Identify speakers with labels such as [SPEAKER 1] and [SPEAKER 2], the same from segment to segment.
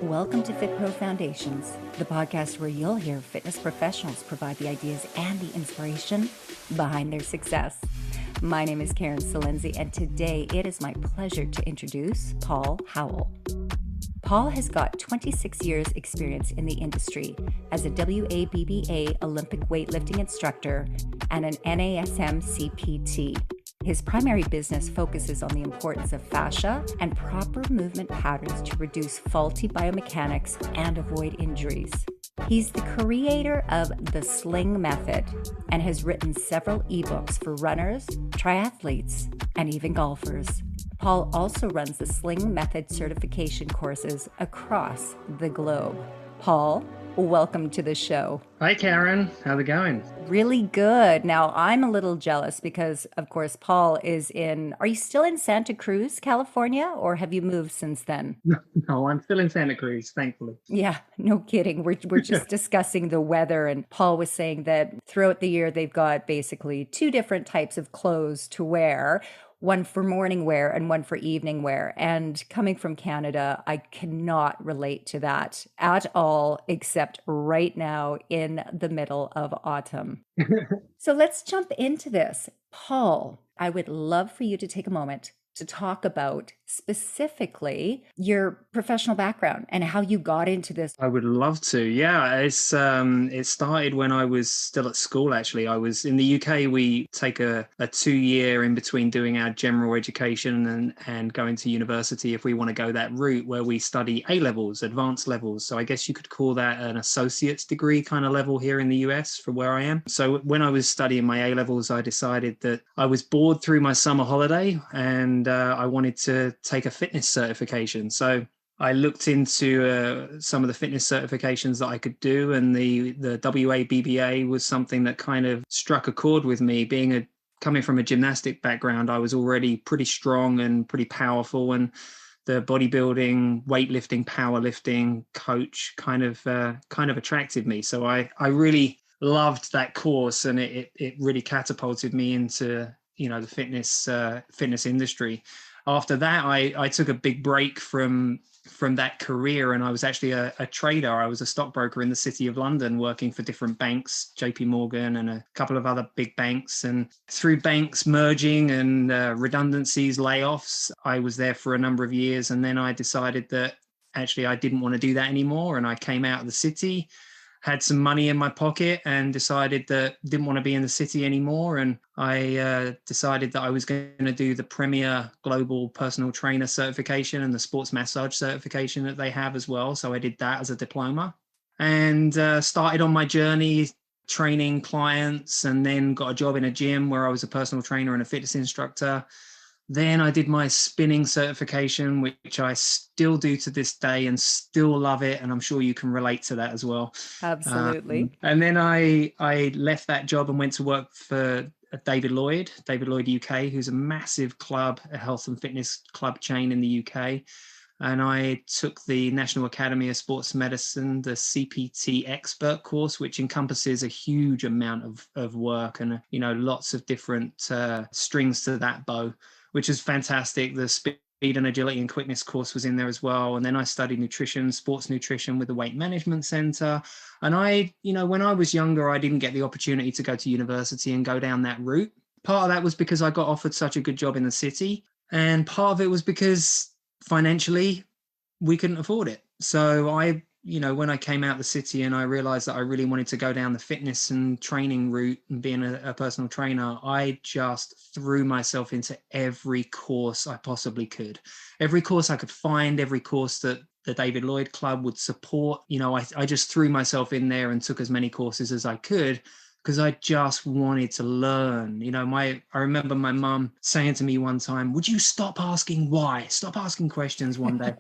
[SPEAKER 1] Welcome to Fit Pro Foundations, the podcast where you'll hear fitness professionals provide the ideas and the inspiration behind their success. My name is Karen Salenzi, and today it is my pleasure to introduce Paul Howell. Paul has got 26 years experience in the industry as a WABBA Olympic weightlifting instructor and an NASM CPT. His primary business focuses on the importance of fascia and proper movement patterns to reduce faulty biomechanics and avoid injuries. He's the creator of the Sling Method and has written several ebooks for runners, triathletes, and even golfers. Paul also runs the Sling Method certification courses across the globe. Paul, welcome to the show.
[SPEAKER 2] Hi, Karen. How's it going?
[SPEAKER 1] Really good. Now, I'm a little jealous because, of course, Paul is are you still in Santa Cruz, California, or have you moved since then?
[SPEAKER 2] No, I'm still in Santa Cruz, thankfully.
[SPEAKER 1] Yeah, no kidding. We're just discussing the weather, and Paul was saying that throughout the year, they've got basically two different types of clothes to wear. One for morning wear and one for evening wear. And coming from Canada, I cannot relate to that at all, except right now in the middle of autumn. So let's jump into this. Paul, I would love for you to take a moment to talk about specifically your professional background and how you got into this.
[SPEAKER 2] I would love to. Yeah, it started when I was still at school, actually. I was in the UK. We take a 2-year in between doing our general education and going to university if we want to go that route, where we study A-levels, advanced levels. So I guess you could call that an associate's degree kind of level here in the US for where I am. So when I was studying my A-levels, I decided that I was bored through my summer holiday and I wanted to take a fitness certification. So I looked into some of the fitness certifications that I could do, and the WABBA was something that kind of struck a chord with me. Coming from a gymnastic background, I was already pretty strong and pretty powerful, and the bodybuilding, weightlifting, powerlifting coach kind of attracted me. So I really loved that course, and it really catapulted me into the fitness industry. After that, I took a big break from that career, and I was actually a trader. I was a stockbroker in the City of London, working for different banks, JP Morgan and a couple of other big banks. And through banks merging and redundancies, layoffs, I was there for a number of years. And then I decided that actually I didn't want to do that anymore. And I came out of the city, had some money in my pocket, and decided that didn't want to be in the city anymore. And I decided that I was going to do the Premier Global Personal Trainer certification and the Sports Massage certification that they have as well. So I did that as a diploma and started on my journey training clients, and then got a job in a gym where I was a personal trainer and a fitness instructor. Then I did my spinning certification, which I still do to this day and still love it. And I'm sure you can relate to that as well.
[SPEAKER 1] Absolutely.
[SPEAKER 2] And then I left that job and went to work for David Lloyd UK, who's a massive club, a health and fitness club chain in the UK. And I took the National Academy of Sports Medicine, the CPT expert course, which encompasses a huge amount of work and, lots of different strings to that bow, which is fantastic. The speed and agility and quickness course was in there as well. And then I studied nutrition, sports nutrition with the Weight Management Center. And when I was younger, I didn't get the opportunity to go to university and go down that route. Part of that was because I got offered such a good job in the city. And part of it was because financially we couldn't afford it. So when I came out of the city and I realized that I really wanted to go down the fitness and training route and being a personal trainer, I just threw myself into every course I possibly could. Every course I could find, every course that the David Lloyd Club would support. I just threw myself in there and took as many courses as I could, because I just wanted to learn. I remember my mum saying to me one time, "Would you stop asking why? Stop asking questions one day."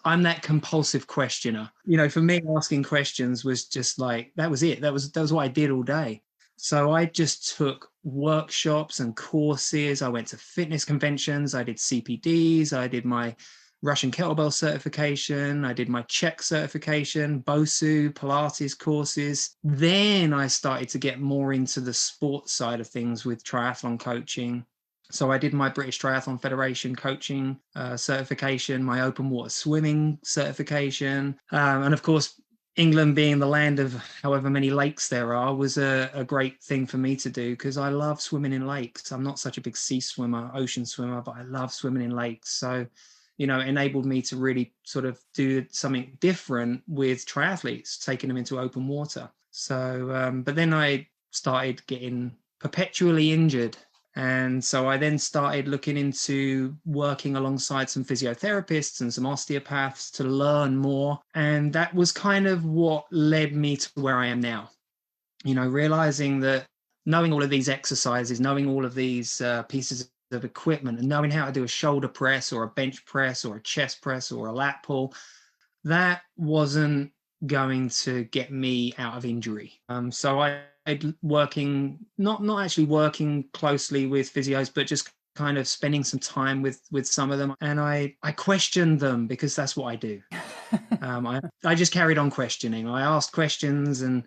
[SPEAKER 2] I'm that compulsive questioner. For me, asking questions was just like, that was it. That was what I did all day. So I just took workshops and courses. I went to fitness conventions. I did CPDs. I did my Russian kettlebell certification. I did my Czech certification, BOSU, Pilates courses. Then I started to get more into the sports side of things with triathlon coaching. So I did my British Triathlon Federation coaching certification, my open water swimming certification. And of course, England being the land of however many lakes there are was a great thing for me to do because I love swimming in lakes. I'm not such a big sea swimmer, ocean swimmer, but I love swimming in lakes. So, it enabled me to really sort of do something different with triathletes, taking them into open water. So, but then I started getting perpetually injured. And so I then started looking into working alongside some physiotherapists and some osteopaths to learn more. And that was kind of what led me to where I am now. Realizing that knowing all of these exercises, knowing all of these pieces of equipment and knowing how to do a shoulder press or a bench press or a chest press or a lat pull, that wasn't going to get me out of injury. So I working, not actually working closely with physios, but just kind of spending some time with some of them. And I questioned them because that's what I do. I just carried on questioning. I asked questions and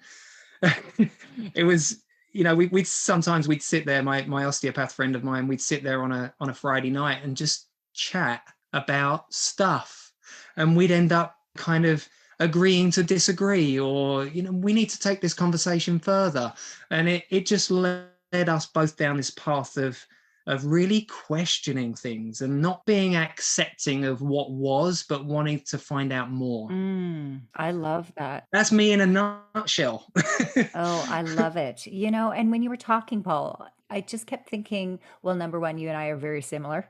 [SPEAKER 2] it was, we'd sit there, my osteopath friend of mine, we'd sit there on a Friday night and just chat about stuff. And we'd end up kind of agreeing to disagree, or we need to take this conversation further, and it just led us both down this path of really questioning things and not being accepting of what was, but wanting to find out more.
[SPEAKER 1] I love that.
[SPEAKER 2] That's me in a nutshell.
[SPEAKER 1] Oh, I love it. And when you were talking, Paul, I just kept thinking, well, number one, you and I are very similar.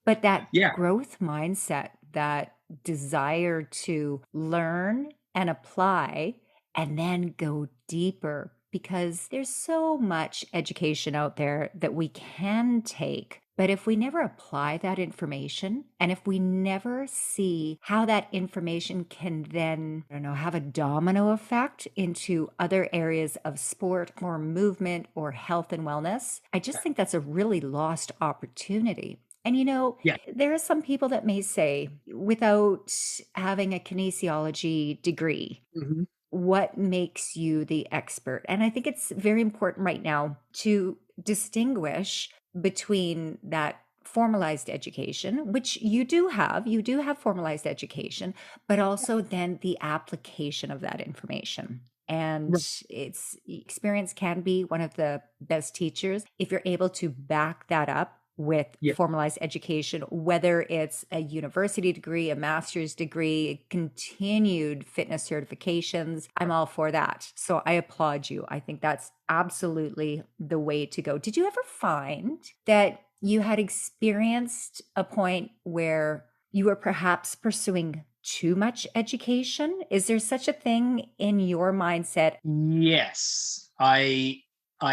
[SPEAKER 1] But that
[SPEAKER 2] Yeah.
[SPEAKER 1] growth mindset, that desire to learn and apply and then go deeper, because there's so much education out there that we can take. But if we never apply that information, and if we never see how that information can then, have a domino effect into other areas of sport or movement or health and wellness, I just think that's a really lost opportunity. And
[SPEAKER 2] Yeah.
[SPEAKER 1] there are some people that may say, without having a kinesiology degree,
[SPEAKER 2] Mm-hmm.
[SPEAKER 1] what makes you the expert? And I think it's very important right now to distinguish between that formalized education, which you do have formalized education, but also then the application of that information. And its experience can be one of the best teachers if you're able to back that up with formalized education, whether it's a university degree, a master's degree, continued fitness certifications. I'm all for that. So I applaud you. I think that's absolutely the way to go. Did you ever find that you had experienced a point where you were perhaps pursuing too much education? Is there such a thing in your mindset?
[SPEAKER 2] Yes, I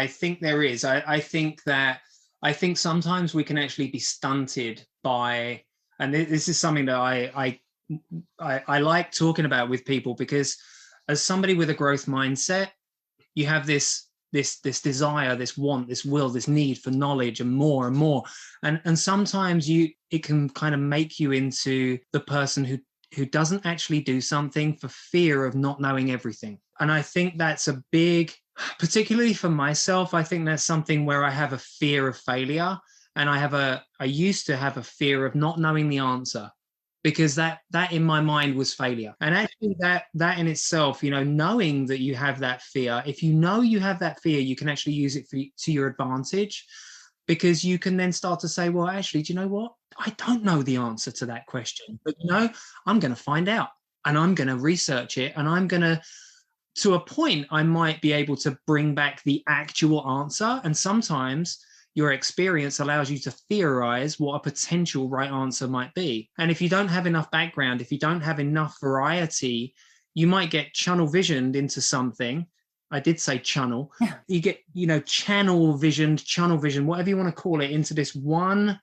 [SPEAKER 2] think there is. I think sometimes we can actually be stunted by, and this is something that I like talking about with people, because as somebody with a growth mindset, you have this desire, this want, this will, this need for knowledge and more and more. And sometimes it can kind of make you into the person who doesn't actually do something for fear of not knowing everything. And I think that's a big, particularly for myself, I think that's something where I have a fear of failure. And I used to have a fear of not knowing the answer, because that in my mind was failure. And actually that in itself, knowing that you have that fear, if you know you have that fear, you can actually use it to your advantage, because you can then start to say, well, actually, do you know what? I don't know the answer to that question, but I'm going to find out, and I'm going to research it, and I'm going to a point, I might be able to bring back the actual answer. And sometimes your experience allows you to theorize what a potential right answer might be. And if you don't have enough background, if you don't have enough variety, you might get tunnel visioned into something. I did say channel. You get, channel vision, whatever you want to call it, into this one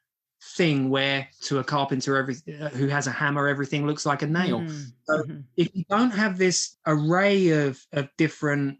[SPEAKER 2] thing where, to a carpenter who has a hammer, everything looks like a nail. So if you don't have this array of different,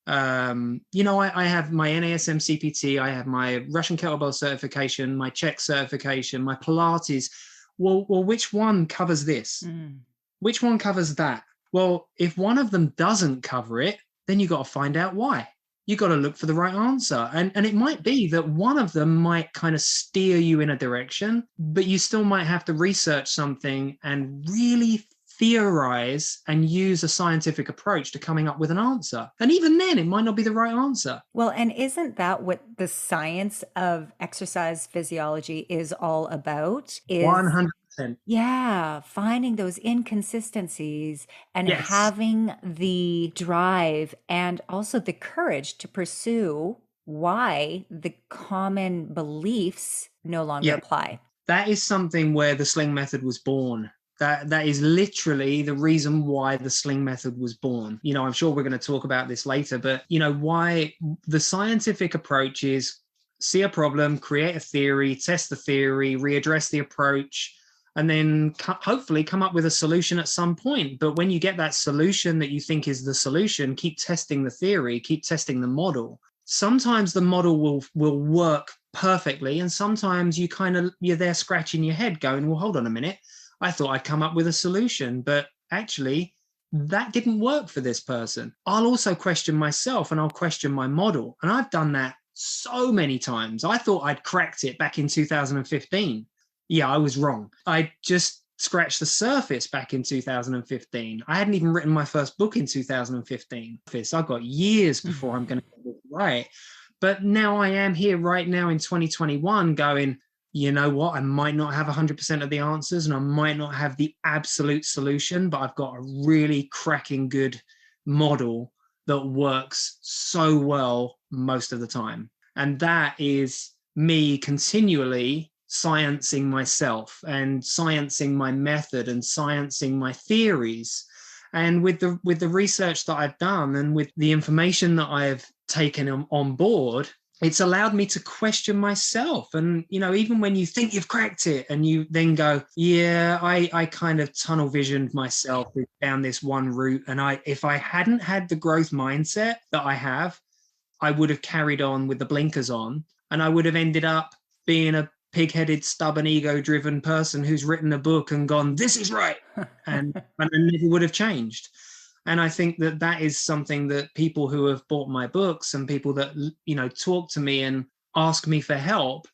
[SPEAKER 2] I have my NASM CPT, I have my Russian kettlebell certification, my Czech certification, my Pilates, Well, which one covers this?
[SPEAKER 1] Mm.
[SPEAKER 2] Which one covers that? Well, if one of them doesn't cover it, then you got to find out why. You got to look for the right answer. And it might be that one of them might kind of steer you in a direction, but you still might have to research something and really theorize and use a scientific approach to coming up with an answer. And even then, it might not be the right answer.
[SPEAKER 1] Well, and isn't that what the science of exercise physiology is all about? Is
[SPEAKER 2] 100%.
[SPEAKER 1] yeah, finding those inconsistencies and
[SPEAKER 2] Yes.
[SPEAKER 1] having the drive and also the courage to pursue why the common beliefs no longer
[SPEAKER 2] Yeah.
[SPEAKER 1] apply.
[SPEAKER 2] That is something where the Sling Method was born. That is literally the reason why the Sling Method was born. I'm sure we're going to talk about this later, but why the scientific approach is see a problem, create a theory, test the theory, readdress the approach, and then hopefully come up with a solution at some point. But when you get that solution that you think is the solution, keep testing the theory, keep testing the model. Sometimes the model will work perfectly, and sometimes you're there scratching your head going, well, hold on a minute, I thought I'd come up with a solution, but actually that didn't work for this person. I'll also question myself and I'll question my model, and I've done that so many times. I thought I'd cracked it back in 2015. Yeah, I was wrong. I just scratched the surface back in 2015. I hadn't even written my first book in 2015. I've got years before I'm going to get it right. But now I am here right now in 2021 going, you know what? I might not have 100% of the answers and I might not have the absolute solution, but I've got a really cracking good model that works so well most of the time. And that is me continually sciencing myself and sciencing my method and sciencing my theories. And with the research that I've done and with the information that I've taken on board, it's allowed me to question myself. And, even when you think you've cracked it and you then go, yeah, I kind of tunnel visioned myself down this one route. And if I hadn't had the growth mindset that I have, I would have carried on with the blinkers on and I would have ended up being a pig-headed, stubborn, ego-driven person who's written a book and gone, this is right. And it never would have changed. And I think that is something that people who have bought my books and people that, talk to me and ask me for help,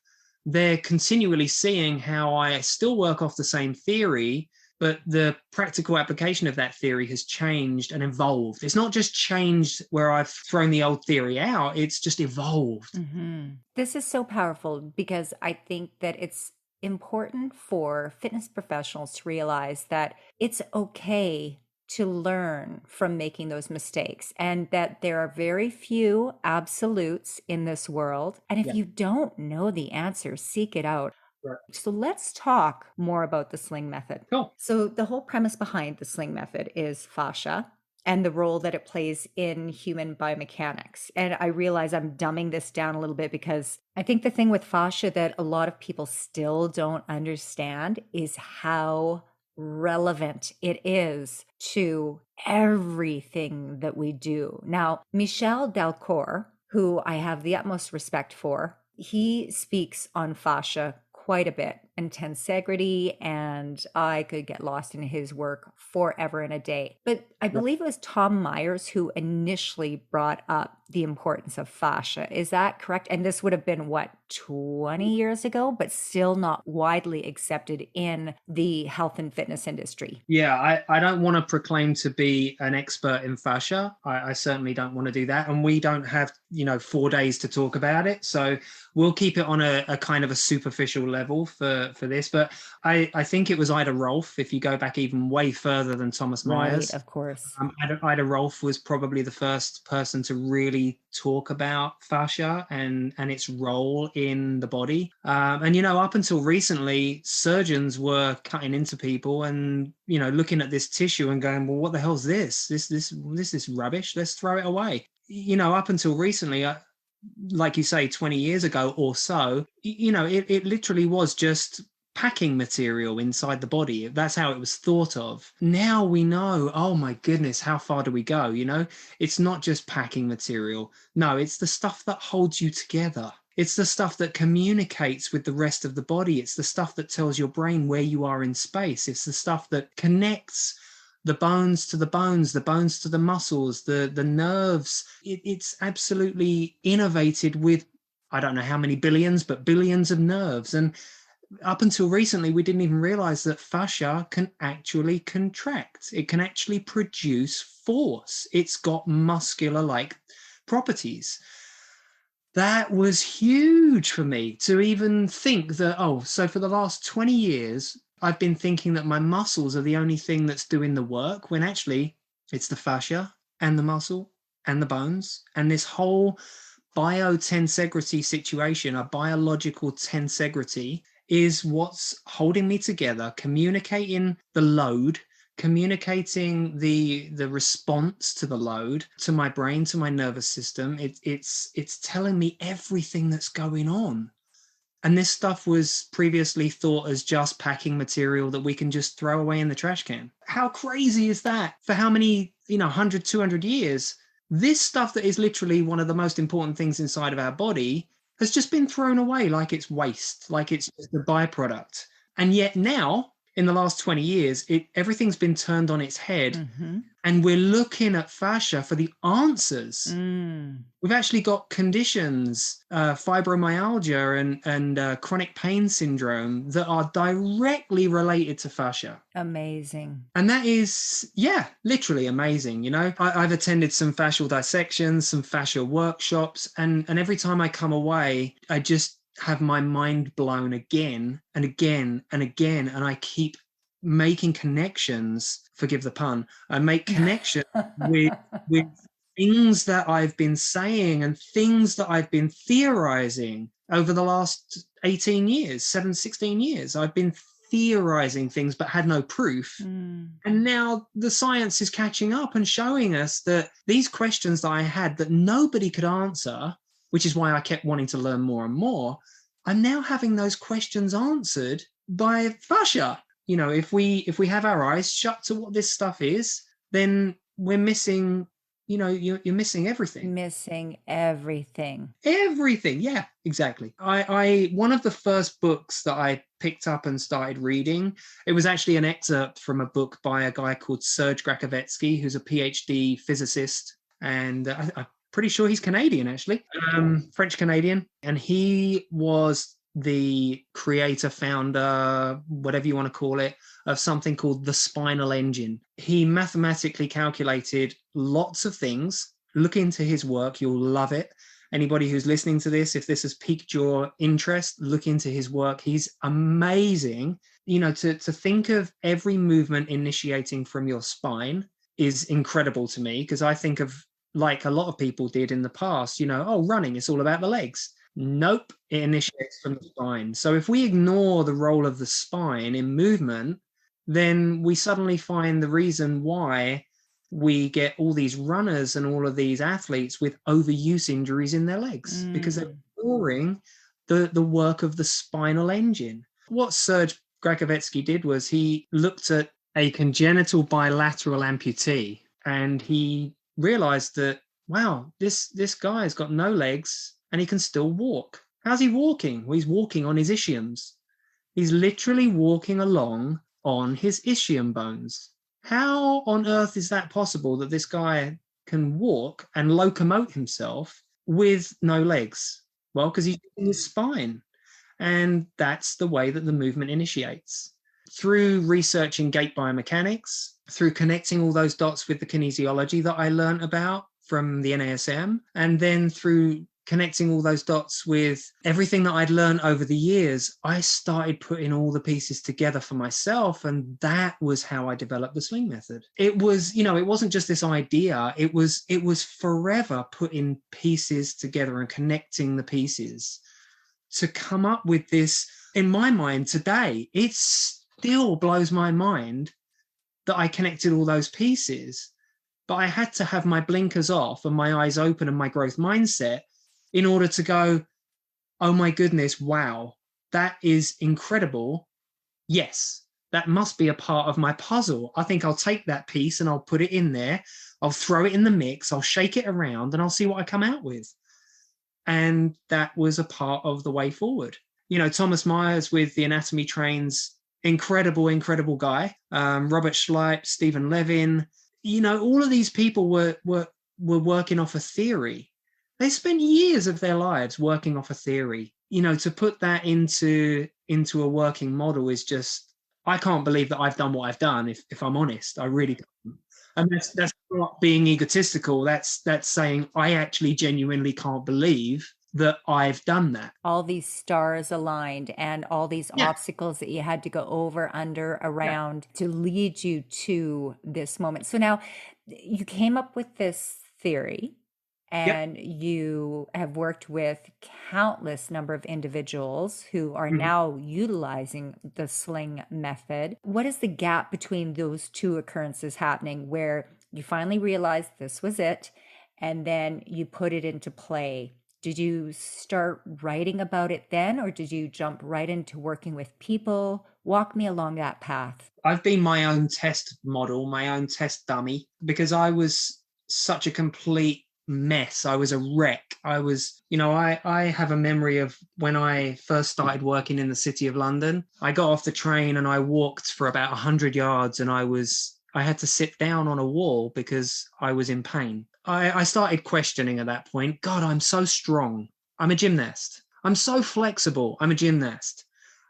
[SPEAKER 2] they're continually seeing how I still work off the same theory, but the practical application of that theory has changed and evolved. It's not just changed where I've thrown the old theory out, it's just evolved.
[SPEAKER 1] Mm-hmm. This is so powerful because I think that it's important for fitness professionals to realize that it's okay to learn from making those mistakes and that there are very few absolutes in this world. And if you don't know the answer, seek it out.
[SPEAKER 2] Right.
[SPEAKER 1] So let's talk more about the Sling Method.
[SPEAKER 2] Cool.
[SPEAKER 1] So the whole premise behind the Sling Method is fascia and the role that it plays in human biomechanics. And I realize I'm dumbing this down a little bit because I think the thing with fascia that a lot of people still don't understand is how relevant it is to everything that we do. Now, Michel Dalcour, who I have the utmost respect for, he speaks on fascia quite a bit and tensegrity, and I could get lost in his work forever and a day. But I believe it was Tom Myers who initially brought up the importance of fascia. Is that correct? And this would have been, 20 years ago, but still not widely accepted in the health and fitness industry.
[SPEAKER 2] Yeah, I don't want to proclaim to be an expert in fascia. I certainly don't want to do that. And we don't have, 4 days to talk about it. So we'll keep it on a kind of a superficial level for this. But I think it was Ida Rolf, if you go back even way further than Thomas Myers.
[SPEAKER 1] Right, of course.
[SPEAKER 2] Ida Rolf was probably the first person to really talk about fascia and its role in the body. And, up until recently, surgeons were cutting into people and, looking at this tissue and going, well, what the hell's this? This is rubbish. Let's throw it away. Up until recently, like you say, 20 years ago or so, it literally was just packing material inside the body. That's how it was thought of. Now we know, oh my goodness, how far do we go? It's not just packing material. No, it's the stuff that holds you together. It's the stuff that communicates with the rest of the body. It's the stuff that tells your brain where you are in space. It's the stuff that connects the bones to the bones, the bones to the muscles, the nerves. It's absolutely innovated with, I don't know how many billions, but billions of nerves. And up until recently, we didn't even realize that fascia can actually contract. It can actually produce force. It's got muscular-like properties. That was huge for me to even think that, oh, so for the last 20 years, I've been thinking that my muscles are the only thing that's doing the work, when actually it's the fascia and the muscle and the bones and this whole biotensegrity situation, a biological tensegrity, is what's holding me together, communicating the load, communicating the response to the load, to my brain, to my nervous system. It's telling me everything that's going on. And this stuff was previously thought as just packing material that we can just throw away in the trash can. How crazy is that? For how many, 100, 200 years, this stuff that is literally one of the most important things inside of our body has just been thrown away like it's waste, like it's just a byproduct. And yet now, in the last 20 years, everything's been turned on its head.
[SPEAKER 1] Mm-hmm.
[SPEAKER 2] And we're looking at fascia for the answers. We've actually got conditions, fibromyalgia and chronic pain syndrome, that are directly related to fascia.
[SPEAKER 1] Amazing.
[SPEAKER 2] And that is, literally amazing. I've attended some fascial dissections, some fascia workshops, and every time I come away, I just have my mind blown again and again and again. And I keep making connections, forgive the pun, I make connections with things that I've been saying and things that I've been theorizing over the last 16 years. I've been theorizing things but had no proof. And now the science is catching up and showing us that these questions that I had that nobody could answer, which is why I kept wanting to learn more and more, I'm now having those questions answered by fascia. If we have our eyes shut to what this stuff is, then we're missing, you're missing everything.
[SPEAKER 1] Missing everything.
[SPEAKER 2] Everything. Yeah, exactly. I one of the first books that I picked up and started reading, it was actually an excerpt from a book by a guy called Serge Grakovetsky, who's a PhD physicist. And I'm pretty sure he's Canadian, actually, French Canadian. And he was the creator, founder, whatever you want to call it, of something called the spinal engine. He mathematically calculated lots of things. Look into his work, you'll love it. Anybody who's listening to this, if this has piqued your interest, look into his work. He's amazing. To think of every movement initiating from your spine is incredible to me, because I think of, like a lot of people did in the past, running, it's all about the legs. Nope, it initiates from the spine. So if we ignore the role of the spine in movement, then we suddenly find the reason why we get all these runners and all of these athletes with overuse injuries in their legs, because they're ignoring the work of the spinal engine. What Serge Grakovetsky did was he looked at a congenital bilateral amputee, and he realized that, wow, this guy's got no legs and he can still walk. How's he walking? Well, he's walking on his ischiums. He's literally walking along on his ischium bones. How on earth is that possible, that this guy can walk and locomote himself with no legs? Well, because he's using his spine. And that's the way that the movement initiates. Through researching gait biomechanics, through connecting all those dots with the kinesiology that I learned about from the NASM, and then through connecting all those dots with everything that I'd learned over the years, I started putting all the pieces together for myself. And that was how I developed the Sling Method. It was, it wasn't just this idea. It was forever putting pieces together and connecting the pieces to come up with this. In my mind today, it still blows my mind that I connected all those pieces, but I had to have my blinkers off and my eyes open and my growth mindset in order to go, oh my goodness, wow, that is incredible. Yes, that must be a part of my puzzle. I think I'll take that piece and I'll put it in there. I'll throw it in the mix. I'll shake it around and I'll see what I come out with. And that was a part of the way forward. Thomas Myers with the anatomy trains, incredible guy. Robert Schleip, Stephen Levin, all of these people were working off a theory. They spent years of their lives working off a theory. To put that into a working model is just, I can't believe that I've done what I've done, if I'm honest. I really can't. And that's not being egotistical. That's saying I actually genuinely can't believe that I've done that.
[SPEAKER 1] All these stars aligned and all these
[SPEAKER 2] Yeah.
[SPEAKER 1] obstacles that you had to go over, under, around
[SPEAKER 2] Yeah.
[SPEAKER 1] to lead you to this moment. So now you came up with this theory, and
[SPEAKER 2] Yep.
[SPEAKER 1] you have worked with countless number of individuals who are
[SPEAKER 2] Mhm.
[SPEAKER 1] now utilizing the Sling method. What is the gap between those two occurrences happening where you finally realized this was it, and then you put it into play? Did you start writing about it then, or did you jump right into working with people? Walk me along that path.
[SPEAKER 2] I've been my own test model, my own test dummy, because I was such a complete mess. I was a wreck. I have a memory of when I first started working in the City of London. I got off the train and I walked for about 100 yards, and I had to sit down on a wall because I was in pain. I started questioning at that point. God, I'm so strong. I'm a gymnast. I'm so flexible. I'm a gymnast.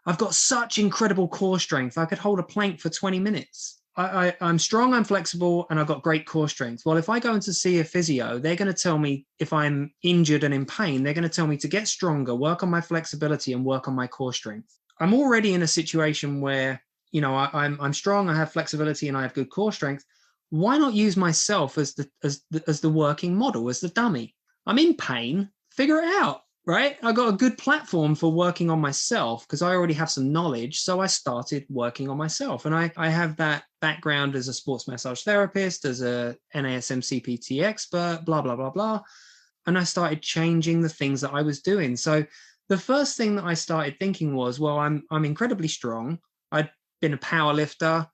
[SPEAKER 2] I've got such incredible core strength. I could hold a plank for 20 minutes. I'm strong, I'm flexible, and I've got great core strength. Well, if I go in to see a physio, they're going to tell me, if I'm injured and in pain, they're going to tell me to get stronger, work on my flexibility, and work on my core strength. I'm already in a situation where, I'm strong, I have flexibility, and I have good core strength. Why not use myself as the working model, as the dummy? I'm in pain, figure it out. Right? I got a good platform for working on myself because I already have some knowledge. So I started working on myself. And I have that background as a sports massage therapist, as a NASM CPT expert, blah, blah, blah, blah. And I started changing the things that I was doing. So the first thing that I started thinking was, well, I'm incredibly strong. I'd been a power lifter,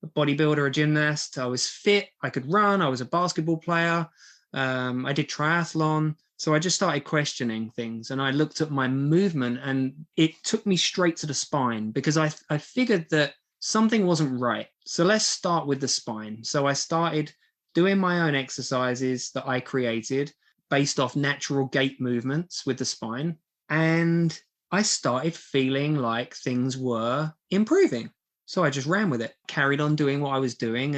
[SPEAKER 2] a bodybuilder, a gymnast. I was fit. I could run. I was a basketball player. I did triathlon. So I just started questioning things, and I looked at my movement, and it took me straight to the spine because I figured that something wasn't right. So let's start with the spine. So I started doing my own exercises that I created based off natural gait movements with the spine. And I started feeling like things were improving. So I just ran with it, carried on doing what I was doing.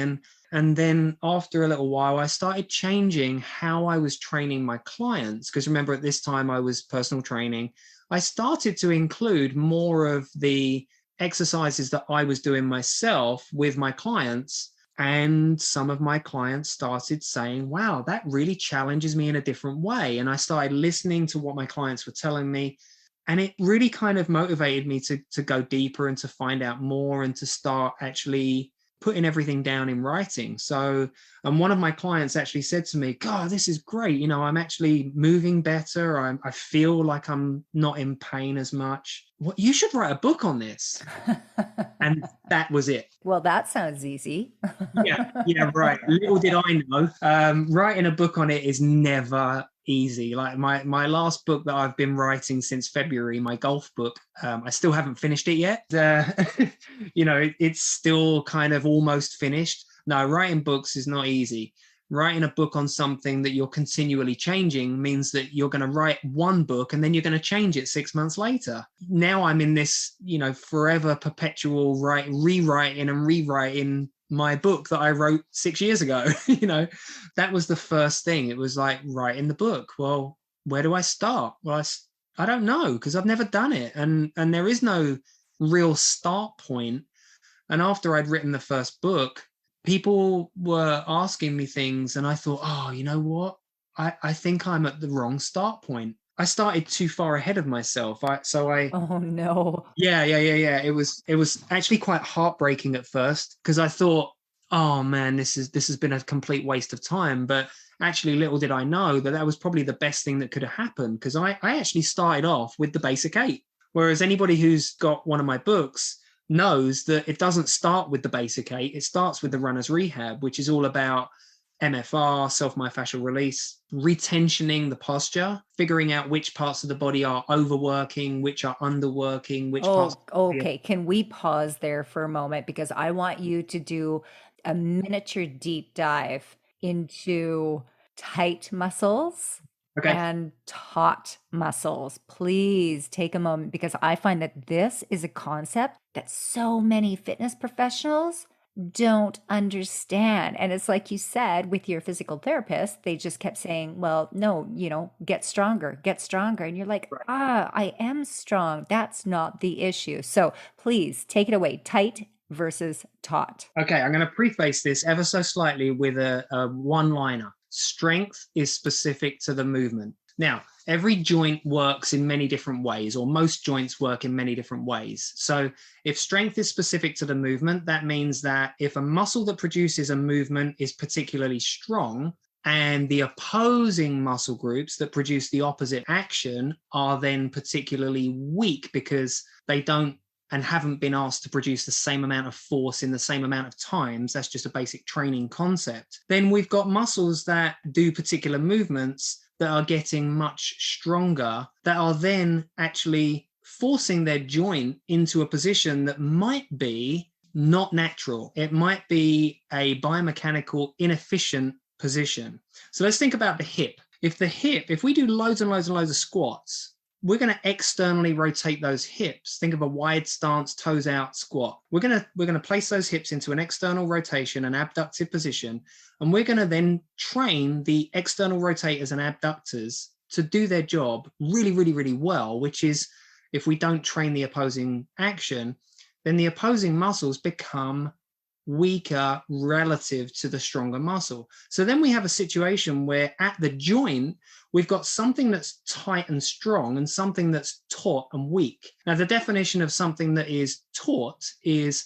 [SPEAKER 2] And then after a little while, I started changing how I was training my clients. Because remember, at this time, I was personal training. I started to include more of the exercises that I was doing myself with my clients. And some of my clients started saying, wow, that really challenges me in a different way. And I started listening to what my clients were telling me. And it really kind of motivated me to go deeper and to find out more and to start actually putting everything down in writing. So, and one of my clients actually said to me, God, this is great. I'm actually moving better. I feel like I'm not in pain as much. Well, you should write a book on this. And that was it.
[SPEAKER 1] Well, that sounds easy.
[SPEAKER 2] Yeah, right. Little did I know, writing a book on it is never easy. Like my last book that I've been writing since February, my golf book, I still haven't finished it yet. It's still kind of almost finished. No, writing books is not easy. Writing a book on something that you're continually changing means that you're going to write one book and then you're going to change it 6 months later. Now I'm in this, forever perpetual rewriting and rewriting my book that I wrote 6 years ago. That was the first thing. It was like writing the book. Well, where do I start? Well, I don't know, because I've never done it. And there is no real start point. And after I'd written the first book, people were asking me things, and I thought, oh, you know what? I think I'm at the wrong start point. I started too far ahead of myself.
[SPEAKER 1] Oh no.
[SPEAKER 2] Yeah. It was actually quite heartbreaking at first because I thought, oh man, this has been a complete waste of time. But actually, little did I know that was probably the best thing that could have happened, because I actually started off with the basic 8. Whereas anybody who's got one of my books knows that it doesn't start with the basic 8. It starts with the runner's rehab, which is all about MFR, self-myofascial release, retensioning the posture, figuring out which parts of the body are overworking, which are underworking, which parts.
[SPEAKER 1] Okay. Can we pause there for a moment? Because I want you to do a miniature deep dive into tight muscles
[SPEAKER 2] Okay.
[SPEAKER 1] and taut muscles. Please take a moment, because I find that this is a concept that so many fitness professionals don't understand. And it's like you said with your physical therapist, they just kept saying, well, no, get stronger, get stronger. And you're like, I am strong. That's not the issue. So please take it away. Tight versus taut.
[SPEAKER 2] Okay, I'm going to preface this ever so slightly with a one-liner. Strength is specific to the movement. Now, every joint works in many different ways, or most joints work in many different ways. So if strength is specific to the movement, that means that if a muscle that produces a movement is particularly strong, and the opposing muscle groups that produce the opposite action are then particularly weak because they don't and haven't been asked to produce the same amount of force in the same amount of times, that's just a basic training concept, then we've got muscles that do particular movements that are getting much stronger, that are then actually forcing their joint into a position that might be not natural. It might be a biomechanical inefficient position. So let's think about the hip. If we do loads and loads and loads of squats, we're going to externally rotate those hips. Think of a wide stance, toes out squat. We're going to place those hips into an external rotation, an abductive position, and we're going to then train the external rotators and abductors to do their job really, really, really well, which is, if we don't train the opposing action, then the opposing muscles become weaker relative to the stronger muscle. So then we have a situation where at the joint, we've got something that's tight and strong and something that's taut and weak. Now, the definition of something that is taut is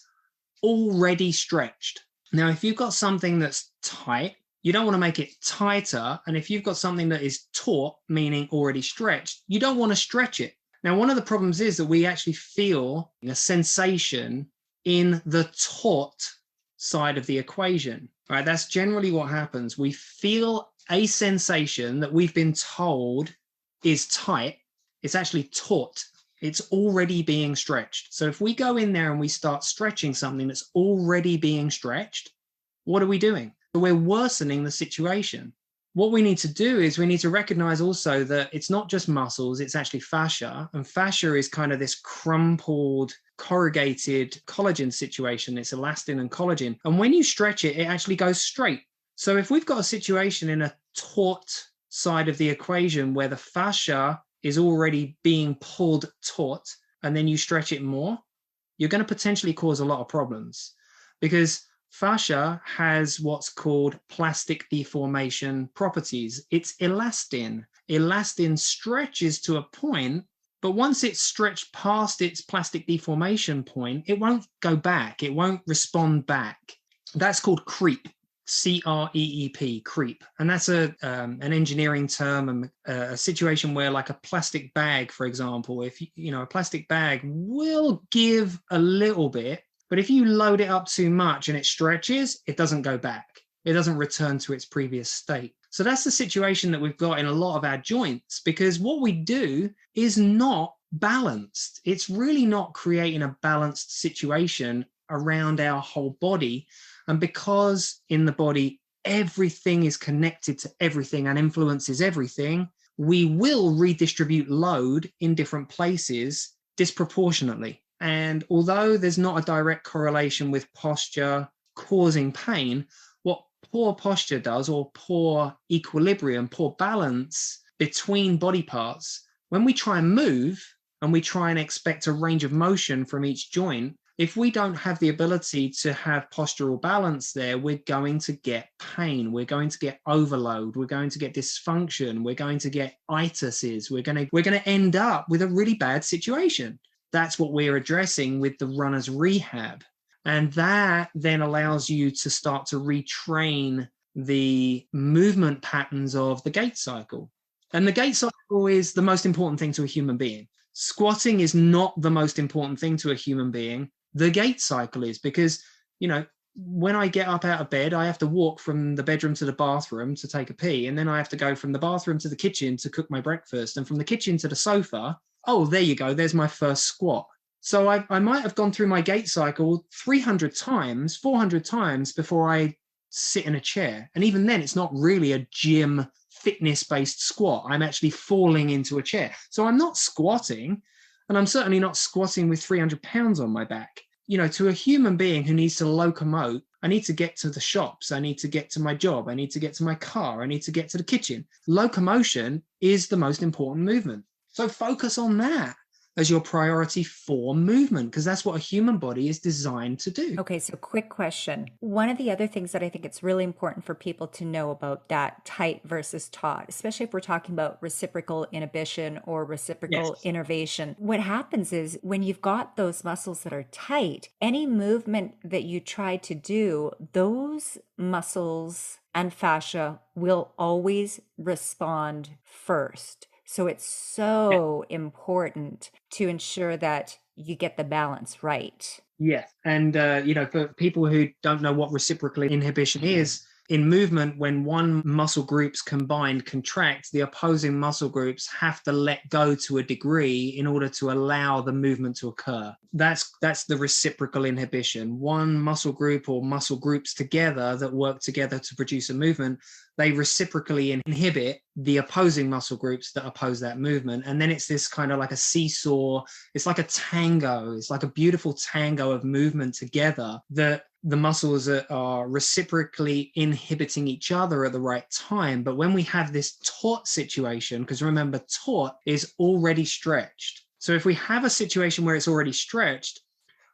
[SPEAKER 2] already stretched. Now, if you've got something that's tight, you don't want to make it tighter. And if you've got something that is taut, meaning already stretched, you don't want to stretch it. Now, one of the problems is that we actually feel a sensation in the taut side of the equation, right? That's generally what happens. We feel a sensation that we've been told is tight. It's actually taut. It's already being stretched. So if we go in there and we start stretching something that's already being stretched, what are we doing? We're worsening the situation. What we need to do is we need to recognize also that it's not just muscles, it's actually fascia. And fascia is kind of this crumpled, corrugated collagen situation. It's elastin and collagen. And when you stretch it, it actually goes straight. So if we've got a situation in a taut side of the equation where the fascia is already being pulled taut, and then you stretch it more, you're going to potentially cause a lot of problems, because fascia has what's called plastic deformation properties. It's elastin. Elastin stretches to a point, but once it's stretched past its plastic deformation point, it won't go back. It won't respond back. That's called creep. CREEP, creep. And that's an engineering term, and a situation where, like a plastic bag, for example, if a plastic bag will give a little bit, but if you load it up too much and it stretches, it doesn't go back. It doesn't return to its previous state. So that's the situation that we've got in a lot of our joints, because what we do is not balanced. It's really not creating a balanced situation around our whole body. And because in the body, everything is connected to everything and influences everything, we will redistribute load in different places disproportionately. And although there's not a direct correlation with posture causing pain, what poor posture does, or poor equilibrium, poor balance between body parts, when we try and move and we try and expect a range of motion from each joint, if we don't have the ability to have postural balance there, we're going to get pain. We're going to get overload. We're going to get dysfunction. We're going to get itises. We're going to end up with a really bad situation. That's what we're addressing with the runner's rehab. And that then allows you to start to retrain the movement patterns of the gait cycle. And the gait cycle is the most important thing to a human being. Squatting is not the most important thing to a human being. The gait cycle is, because, when I get up out of bed, I have to walk from the bedroom to the bathroom to take a pee. And then I have to go from the bathroom to the kitchen to cook my breakfast. And from the kitchen to the sofa, oh, there you go. There's my first squat. So I might have gone through my gait cycle 300 times, 400 times before I sit in a chair. And even then, it's not really a gym fitness-based squat. I'm actually falling into a chair. So I'm not squatting, and I'm certainly not squatting with 300 pounds on my back. To a human being who needs to locomote, I need to get to the shops. I need to get to my job. I need to get to my car. I need to get to the kitchen. Locomotion is the most important movement. So focus on that as your priority for movement, because that's what a human body is designed to do.
[SPEAKER 1] Okay, so quick question. One of the other things that I think it's really important for people to know about that tight versus taut, especially if we're talking about reciprocal inhibition or reciprocal innervation, what happens is when you've got those muscles that are tight, any movement that you try to do, those muscles and fascia will always respond first. So it's so important to ensure that you get the balance right.
[SPEAKER 2] Yes. And, for people who don't know what reciprocal inhibition is, in movement, when one muscle groups combined contract, the opposing muscle groups have to let go to a degree in order to allow the movement to occur. That's the reciprocal inhibition. One muscle group or muscle groups together that work together to produce a movement, they reciprocally inhibit the opposing muscle groups that oppose that movement. And then it's this kind of like a seesaw. It's like a tango. It's like a beautiful tango of movement together that the muscles are reciprocally inhibiting each other at the right time. But when we have this taut situation, because remember, taut is already stretched. So if we have a situation where it's already stretched,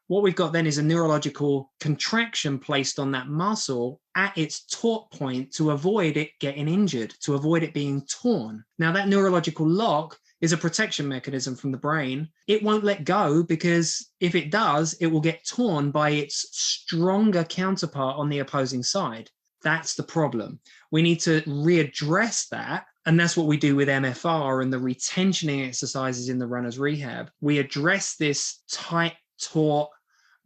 [SPEAKER 2] what we've got then is a neurological contraction placed on that muscle at its taut point to avoid it getting injured, to avoid it being torn. Now, that neurological lock is a protection mechanism from the brain. It won't let go because if it does, it will get torn by its stronger counterpart on the opposing side. That's the problem. We need to readdress that. And that's what we do with MFR and the retensioning exercises in the runner's rehab. We address this tight, taut,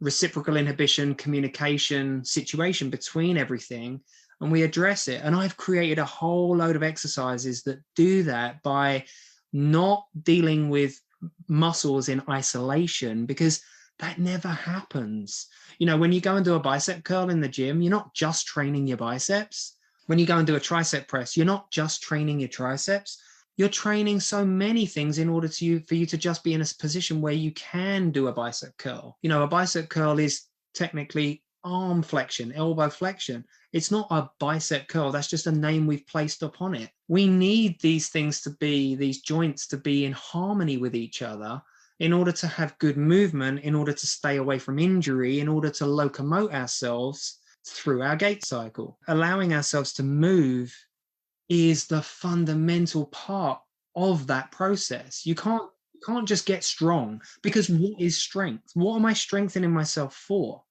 [SPEAKER 2] reciprocal inhibition, communication situation between everything, and we address it. And I've created a whole load of exercises that do that by not dealing with muscles in isolation, because that never happens. When you go and do a bicep curl in the gym, you're not just training your biceps. When you go and do a tricep press, you're not just training your triceps. You're training so many things in order for you to just be in a position where you can do a bicep curl. A bicep curl is technically arm flexion, elbow flexion. It's not a bicep curl. That's just a name we've placed upon it. We need these joints to be in harmony with each other in order to have good movement, in order to stay away from injury, in order to locomote ourselves through our gait cycle. Allowing ourselves to move is the fundamental part of that process. You can't just get strong, because what is strength? What am I strengthening myself for?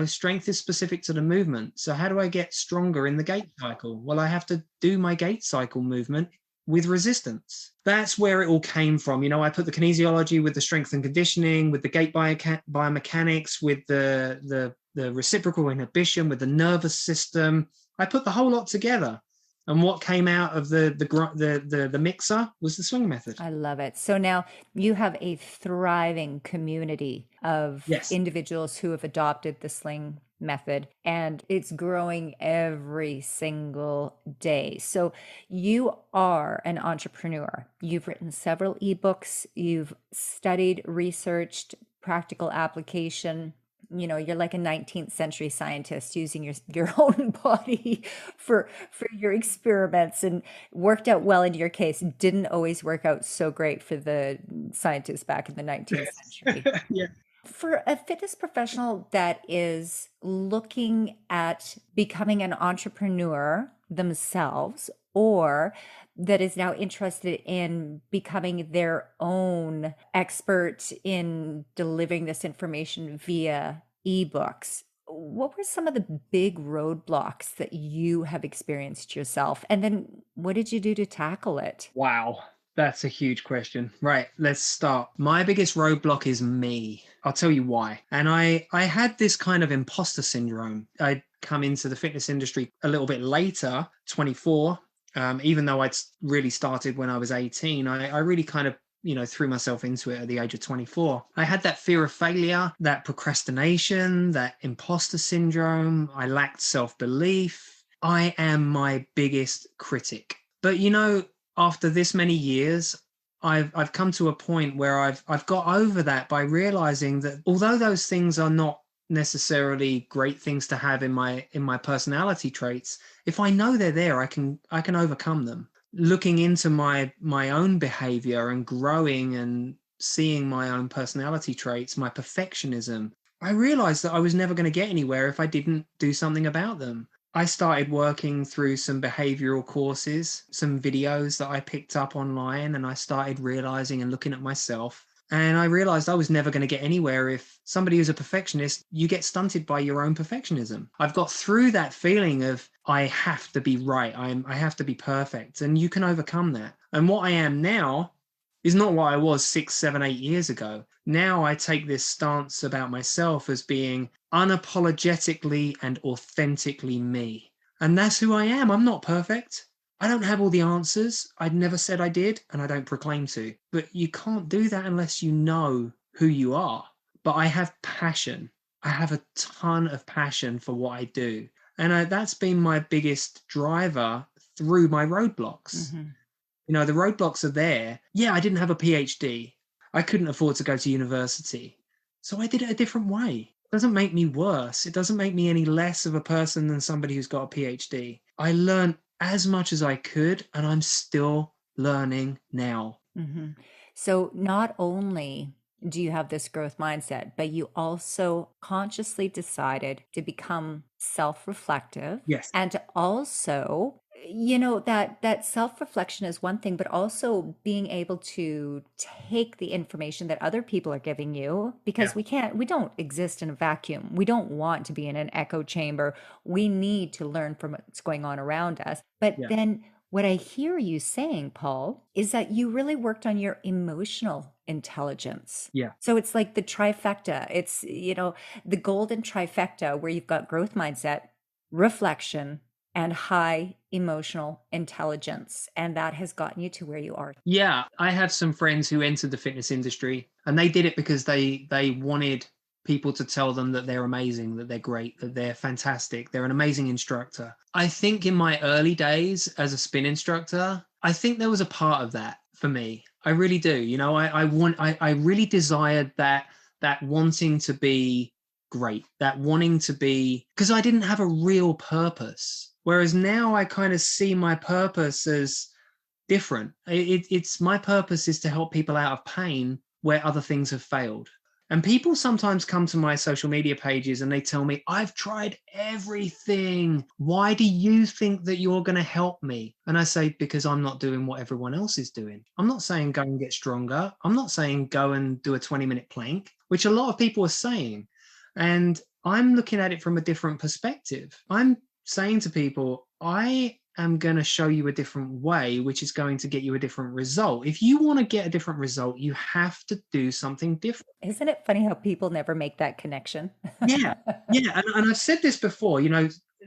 [SPEAKER 2] Strength is specific to the movement. So how do I get stronger in the gait cycle? Well, I have to do my gait cycle movement with resistance. That's where it all came from. I put the kinesiology with the strength and conditioning, with the gait biomechanics, with the reciprocal inhibition, with the nervous system. I put the whole lot together. And what came out of the mixer was the Sling Method.
[SPEAKER 1] I love it. So now you have a thriving community of individuals who have adopted the Sling Method, and it's growing every single day. So you are an entrepreneur. You've written several ebooks. You've studied, researched, practical application. You're like a 19th century scientist using your own body for your experiments, and worked out well in your case. Didn't always work out so great for the scientists back in the 19th century.
[SPEAKER 2] Yeah.
[SPEAKER 1] For a fitness professional that is looking at becoming an entrepreneur themselves, or that is now interested in becoming their own expert in delivering this information via ebooks, what were some of the big roadblocks that you have experienced yourself? And then what did you do to tackle it?
[SPEAKER 2] Wow. That's a huge question. Right, let's start. My biggest roadblock is me. I'll tell you why. And I had this kind of imposter syndrome. I'd come into the fitness industry a little bit later, 24. Even though I'd really started when I was 18, I really kind of threw myself into it at the age of 24. I had that fear of failure, that procrastination, that imposter syndrome. I lacked self-belief. I am my biggest critic. But after this many years, I've come to a point where I've got over that by realizing that although those things are not necessarily great things to have in my personality traits, if I know they're there, I can overcome them. Looking into my own behavior and growing and seeing my own personality traits, my perfectionism, I realized that I was never going to get anywhere if I didn't do something about them. I started working through some behavioral courses, some videos that I picked up online, and I started realizing and looking at myself. And I realized I was never going to get anywhere if somebody who's a perfectionist, you get stunted by your own perfectionism. I've got through that feeling of I have to be right. I have to be perfect. And you can overcome that. And what I am now is not what I was 6, 7, 8 years ago. Now I take this stance about myself as being unapologetically and authentically me. And that's who I am. I'm not perfect. I don't have all the answers. I'd never said I did, and I don't proclaim to. But you can't do that unless you know who you are. But I have passion. I have a ton of passion for what I do. And that's been my biggest driver through my roadblocks. Mm-hmm. The roadblocks are there. Yeah, I didn't have a PhD. I couldn't afford to go to university. So I did it a different way. It doesn't make me worse. It doesn't make me any less of a person than somebody who's got a PhD. I learned as much as I could, and I'm still learning now.
[SPEAKER 1] Mm-hmm. So not only do you have this growth mindset, but you also consciously decided to become self-reflective.
[SPEAKER 2] Yes.
[SPEAKER 1] And to also, that self-reflection is one thing, but also being able to take the information that other people are giving you, because we don't exist in a vacuum. We don't want to be in an echo chamber. We need to learn from what's going on around us. But then what I hear you saying, Paul, is that you really worked on your emotional intelligence.
[SPEAKER 2] Yeah.
[SPEAKER 1] So it's like the trifecta. It's, the golden trifecta where you've got growth mindset, reflection, and high emotional intelligence. And that has gotten you to where you are.
[SPEAKER 2] Yeah. I have some friends who entered the fitness industry, and they did it because they wanted people to tell them that they're amazing, that they're great, that they're fantastic, they're an amazing instructor. I think in my early days as a spin instructor, I think there was a part of that for me. I really do. I really desired that wanting to be great, that wanting to be, because I didn't have a real purpose. Whereas now I kind of see my purpose as different. It's my purpose is to help people out of pain where other things have failed. And people sometimes come to my social media pages and they tell me, I've tried everything. Why do you think that you're going to help me? And I say, because I'm not doing what everyone else is doing. I'm not saying go and get stronger. I'm not saying go and do a 20-minute plank, which a lot of people are saying. And I'm looking at it from a different perspective. I'm saying to people, I am going to show you a different way, which is going to get you a different result. If you want to get a different result, you have to do something different.
[SPEAKER 1] Isn't it funny how people never make that connection?
[SPEAKER 2] Yeah. And I've said this before,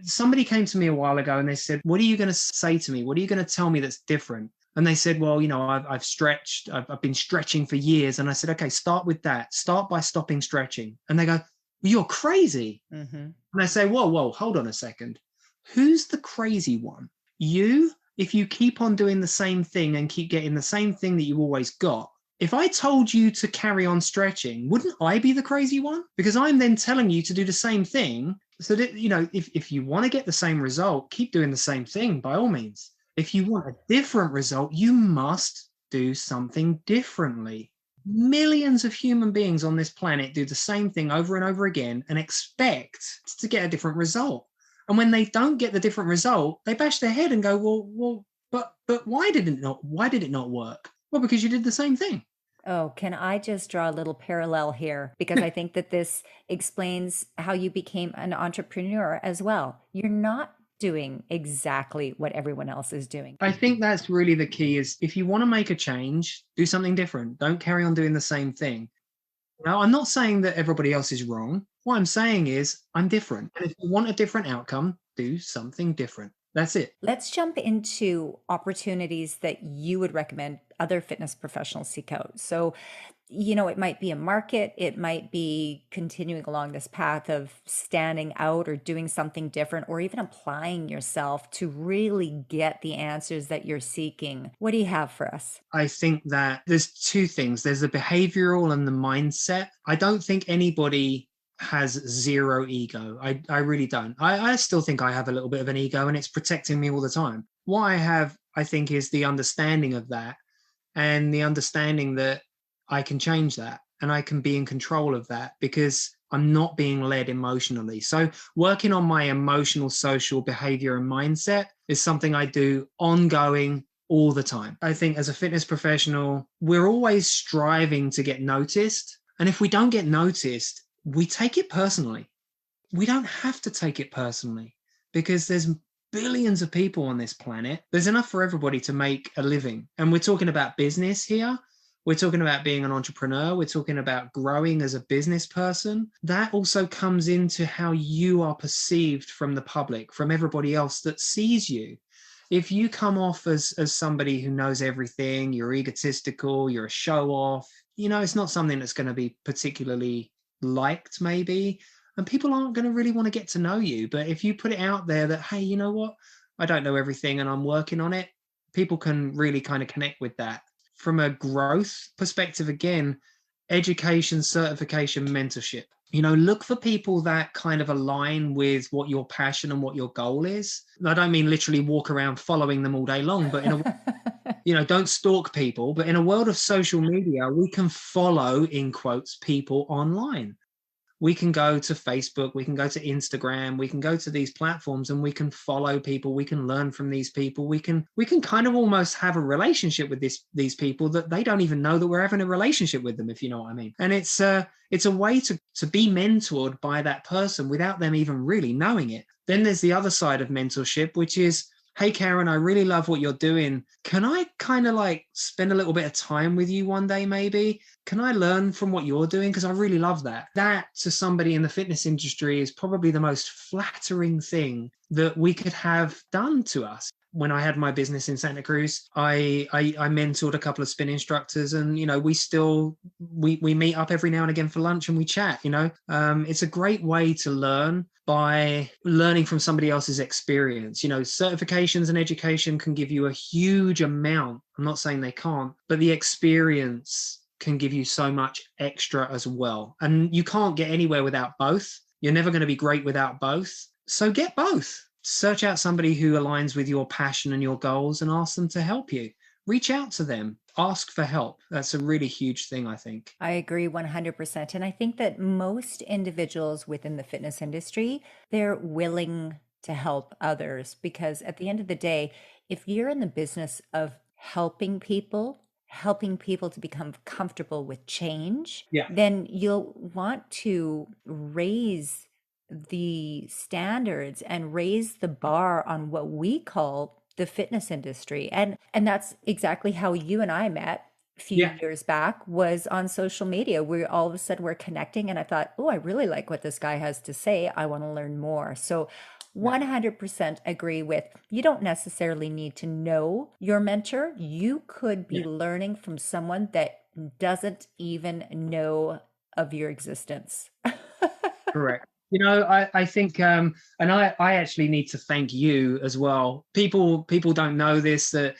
[SPEAKER 2] somebody came to me a while ago and they said, what are you going to say to me? What are you going to tell me that's different? And they said, well, I've stretched, I've been stretching for years. And I said, okay, start with that. Start by stopping stretching. And they go, you're crazy. Mm-hmm. And I say, whoa, hold on a second. Who's the crazy one? You, if you keep on doing the same thing and keep getting the same thing that you always got. If I told you to carry on stretching, wouldn't I be the crazy one? Because I'm then telling you to do the same thing. So that, if you want to get the same result, keep doing the same thing by all means. If you want a different result, you must do something differently. Millions of human beings on this planet do the same thing over and over again and expect to get a different result. And when they don't get the different result, they bash their head and go, but why did it not work? Well, because you did the same thing.
[SPEAKER 1] Oh, can I just draw a little parallel here? Because I think that this explains how you became an entrepreneur as well. You're not doing exactly what everyone else is doing.
[SPEAKER 2] I think that's really the key is if you want to make a change, do something different. Don't carry on doing the same thing. Now, I'm not saying that everybody else is wrong. What I'm saying is I'm different. And if you want a different outcome, do something different. That's it.
[SPEAKER 1] Let's jump into opportunities that you would recommend other fitness professionals seek out. So, it might be a market, it might be continuing along this path of standing out or doing something different, or even applying yourself to really get the answers that you're seeking. What do you have for us?
[SPEAKER 2] I think that there's two things. There's the behavioral and the mindset. I don't think anybody has zero ego. I really don't. I still think I have a little bit of an ego and it's protecting me all the time. What I have, I think, is the understanding of that and the understanding that I can change that and I can be in control of that because I'm not being led emotionally. So working on my emotional, social behavior and mindset is something I do ongoing all the time. I think as a fitness professional, we're always striving to get noticed. And if we don't get noticed, we take it personally. We don't have to take it personally because there's billions of people on this planet. There's enough for everybody to make a living. And we're talking about business here. We're talking about being an entrepreneur. We're talking about growing as a business person. That also comes into how you are perceived from the public, from everybody else that sees you. If you come off as somebody who knows everything, you're egotistical, you're a show off, it's not something that's going to be particularly liked maybe. And people aren't going to really want to get to know you. But if you put it out there that, hey, you know what? I don't know everything and I'm working on it. People can really kind of connect with that. From a growth perspective, again, education, certification, mentorship. Look for people that kind of align with what your passion and what your goal is. I don't mean literally walk around following them all day long, but don't stalk people. But in a world of social media, we can follow, in quotes, people online. We can go to Facebook, we can go to Instagram, we can go to these platforms and we can follow people, we can learn from these people, we can kind of almost have a relationship with these people that they don't even know that we're having a relationship with them, if you know what I mean. And it's a way to be mentored by that person without them even really knowing it. Then there's the other side of mentorship, which is, hey, Karen, I really love what you're doing. Can I kind of like spend a little bit of time with you one day, maybe? Can I learn from what you're doing? Because I really love that. That to somebody in the fitness industry is probably the most flattering thing that we could have done to us. When I had my business in Santa Cruz, I mentored a couple of spin instructors and, we meet up every now and again for lunch and we chat, it's a great way to learn by learning from somebody else's experience. Certifications and education can give you a huge amount. I'm not saying they can't, but the experience can give you so much extra as well. And you can't get anywhere without both. You're never going to be great without both. So get both. Search out somebody who aligns with your passion and your goals and ask them to help you. Reach out to them. Ask for help. That's a really huge thing, I think.
[SPEAKER 1] I agree 100%. And I think that most individuals within the fitness industry, they're willing to help others because at the end of the day, if you're in the business of helping people to become comfortable with change, then you'll want to raise the standards and raise the bar on what we call the fitness industry. And that's exactly how you and I met a few years back, was on social media. We all of a sudden we're connecting and I thought, oh, I really like what this guy has to say. I want to learn more. So 100% agree with, you don't necessarily need to know your mentor. You could be learning from someone that doesn't even know of your existence.
[SPEAKER 2] Correct. I think, and I actually need to thank you as well. People don't know this, that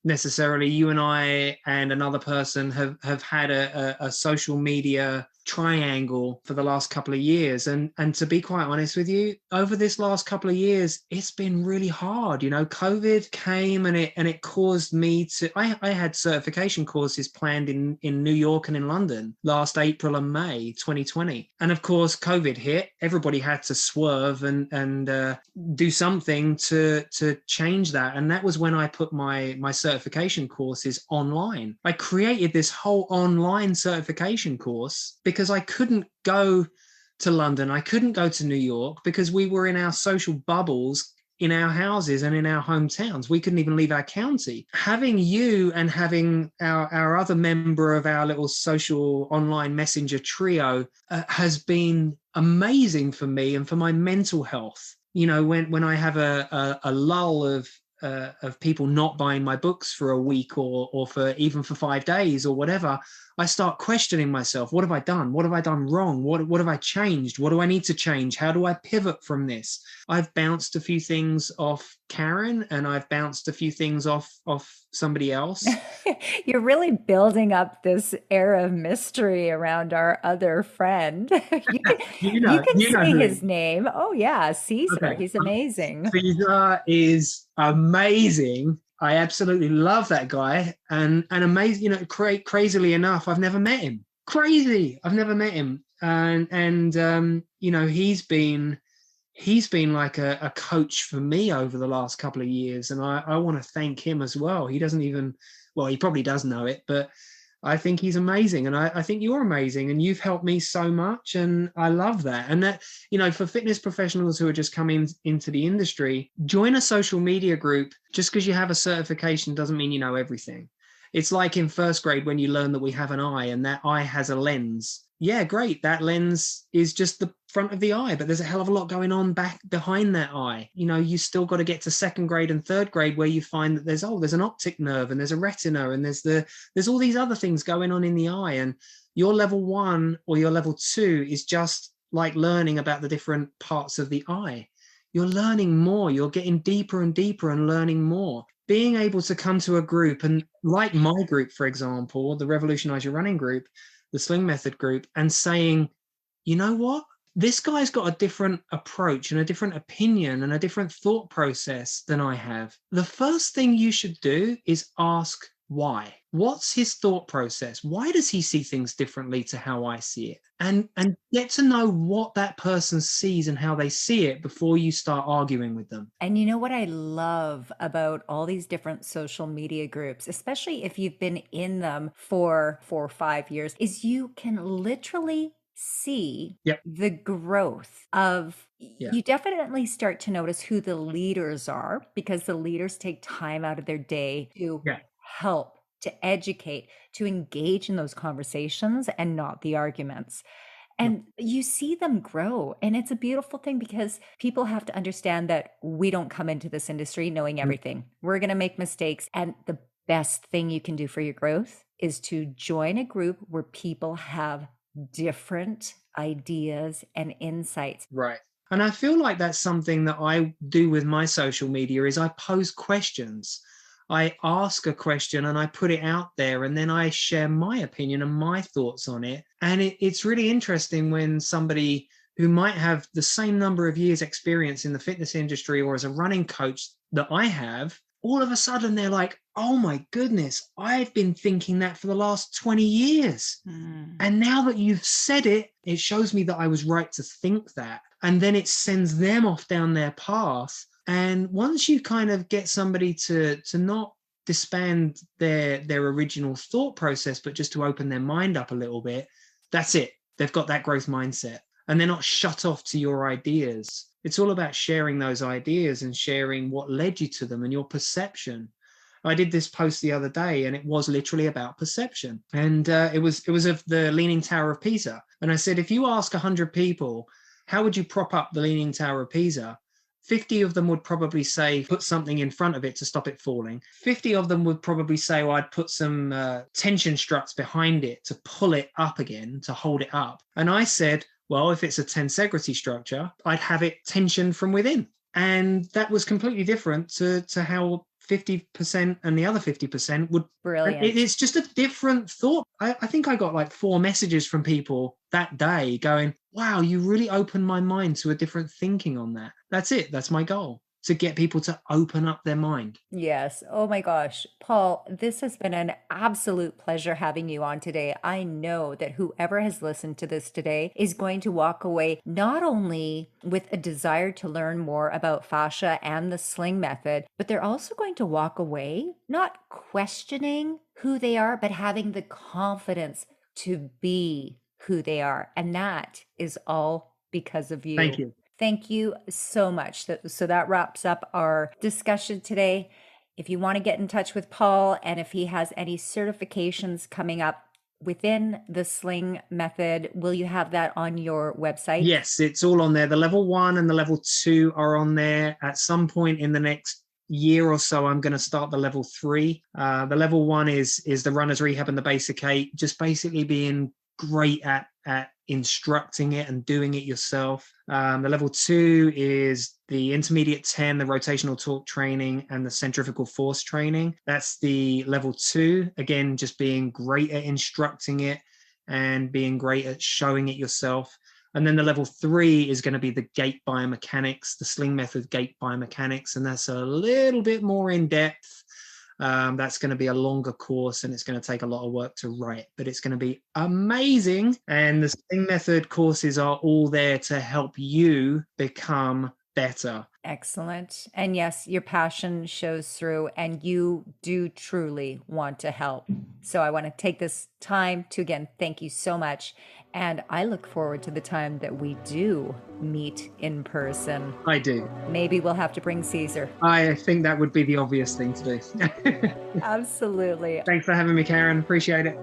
[SPEAKER 2] necessarily you and I and another person have had a social media triangle for the last couple of years. And to be quite honest with you, over this last couple of years, it's been really hard. COVID came and it caused me to, I had certification courses planned in New York and in London last April and May 2020. And of course, COVID hit. Everybody had to swerve and do something to change that. And that was when I put my certification courses online. I created this whole online certification course because I couldn't go to London. I couldn't go to New York because we were in our social bubbles in our houses and in our hometowns. We couldn't even leave our county. Having you and having our other member of our little social online messenger trio has been amazing for me and for my mental health. You know, when I have a lull of people not buying my books for a week or for even for 5 days or whatever, I start questioning myself. What have I done? What have I done wrong? What have I changed? What do I need to change? How do I pivot from this? I've bounced a few things off Karen, and I've bounced a few things off somebody else.
[SPEAKER 1] You're really building up this air of mystery around our other friend. You can
[SPEAKER 2] You know
[SPEAKER 1] say
[SPEAKER 2] who it
[SPEAKER 1] his
[SPEAKER 2] is.
[SPEAKER 1] name. Oh yeah, Caesar.
[SPEAKER 2] Okay.
[SPEAKER 1] He's amazing.
[SPEAKER 2] Caesar is amazing. I absolutely love that guy, and amazing. You know, crazily enough, I've never met him. Crazy, I've never met him, and you know, he's been like a coach for me over the last couple of years, and I want to thank him as well. He doesn't even, well, he probably does know it, but I think he's amazing, and I think you're amazing, and you've helped me so much, and I love that. And that, you know, for fitness professionals who are just coming into the industry, join a social media group. Just because you have a certification doesn't mean you know everything. It's like in first grade when you learn that we have an eye and that eye has a lens. Yeah, great. That lens is just the front of the eye, but there's a hell of a lot going on back behind that eye. You know, you still got to get to second grade and third grade where you find that there's an optic nerve and there's a retina and there's all these other things going on in the eye. And your level 1 or your level 2 is just like learning about the different parts of the eye. You're learning more. You're getting deeper and deeper and learning more. Being able to come to a group, and like my group, for example, the Revolutionize Your Running group, the Sling Method group, and saying, you know what? This guy's got a different approach and a different opinion and a different thought process than I have. The first thing you should do is ask why. What's his thought process? Why does he see things differently to how I see it? And get to know what that person sees and how they see it before you start arguing with them.
[SPEAKER 1] And you know what I love about all these different social media groups, especially if you've been in them for 4 or 5 years, is you can literally see
[SPEAKER 2] Yep.
[SPEAKER 1] the growth of,
[SPEAKER 2] Yeah.
[SPEAKER 1] you definitely start to notice who the leaders are, because the leaders take time out of their day to
[SPEAKER 2] Yeah.
[SPEAKER 1] help, to educate, to engage in those conversations and not the arguments. And you see them grow. And it's a beautiful thing, because people have to understand that we don't come into this industry knowing everything. We're going to make mistakes. And the best thing you can do for your growth is to join a group where people have different ideas and insights.
[SPEAKER 2] Right. And I feel like that's something that I do with my social media is I pose questions. I ask a question and I put it out there, and then I share my opinion and my thoughts on it. And it's really interesting when somebody who might have the same number of years experience in the fitness industry or as a running coach that I have, all of a sudden they're like, oh my goodness, I've been thinking that for the last 20 years. And now that you've said it, it shows me that I was right to think that. And then it sends them off down their path. And once you kind of get somebody to not disband their original thought process, but just to open their mind up a little bit, that's it. They've got that growth mindset and they're not shut off to your ideas. It's all about sharing those ideas and sharing what led you to them and your perception. I did this post the other day, and it was literally about perception. And it was of the Leaning Tower of Pisa. And I said, if you ask 100 people, how would you prop up the Leaning Tower of Pisa? 50 of them would probably say, put something in front of it to stop it falling. 50 of them would probably say, well, I'd put some tension struts behind it to pull it up again, to hold it up. And I said, well, if it's a tensegrity structure, I'd have it tensioned from within. And that was completely different to how 50% and the other 50% would.
[SPEAKER 1] Brilliant.
[SPEAKER 2] It's just a different thought. I think I got like 4 messages from people that day going, wow, you really opened my mind to a different thinking on that. That's it. That's my goal, to get people to open up their mind.
[SPEAKER 1] Yes. Oh my gosh. Paul, this has been an absolute pleasure having you on today. I know that whoever has listened to this today is going to walk away not only with a desire to learn more about fascia and the Sling Method, but they're also going to walk away not questioning who they are, but having the confidence to be who they are. And that is all because of you.
[SPEAKER 2] Thank you.
[SPEAKER 1] Thank you so much. So that wraps up our discussion today. If you want to get in touch with Paul and if he has any certifications coming up within the Sling method, will you have that on your website?
[SPEAKER 2] Yes, it's all on there. The level 1 and the level 2 are on there. At some point in the next year or so, I'm going to start the level 3. The level 1 is the runner's rehab and the basic 8, just basically being great at instructing it and doing it yourself. The level 2 is the intermediate 10, the rotational torque training and the centrifugal force training. That's the level 2. Again, just being great at instructing it and being great at showing it yourself. And then the level 3 is going to be the gait biomechanics, the Sling Method gait biomechanics, and that's a little bit more in depth. That's going to be a longer course and it's going to take a lot of work to write, but it's going to be amazing. And the Sling Method courses are all there to help you become better.
[SPEAKER 1] Excellent. And yes, your passion shows through and you do truly want to help. So I want to take this time to again thank you so much. And I look forward to the time that we do meet in person.
[SPEAKER 2] I do.
[SPEAKER 1] Maybe we'll have to bring Caesar.
[SPEAKER 2] I think that would be the obvious thing to do.
[SPEAKER 1] Absolutely.
[SPEAKER 2] Thanks for having me, Karen. Appreciate it.